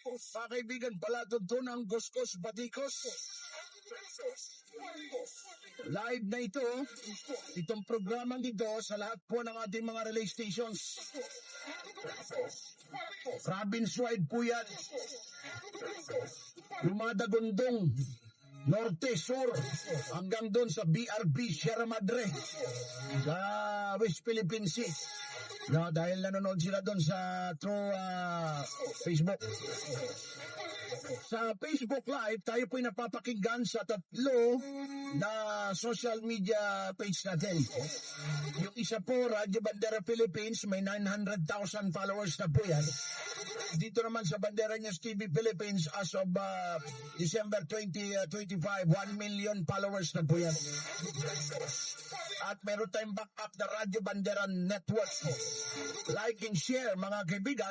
Mga kaibigan, palatuntunan ang Goskos Batikos. Live na ito, itong programang ito sa lahat po ng ating mga relay stations. Province-wide po yan. Lumadagundong, Norte, Sur, hanggang doon sa BRB, Sierra Madre, sa West Philippine Sea. No, dahil nanonood sila doon sa through Facebook. Sa Facebook Live, tayo po'y napapakinggan sa 3 na social media page natin. Yung isa po, Radyo Bandera Philippines, may 900,000 followers na po yan. Dito naman sa Bandera News TV Philippines, as of December 2025, 1 million followers na po yan. At meron tayong backup na Radyo Bandera Network. Like and share, mga kaibigan.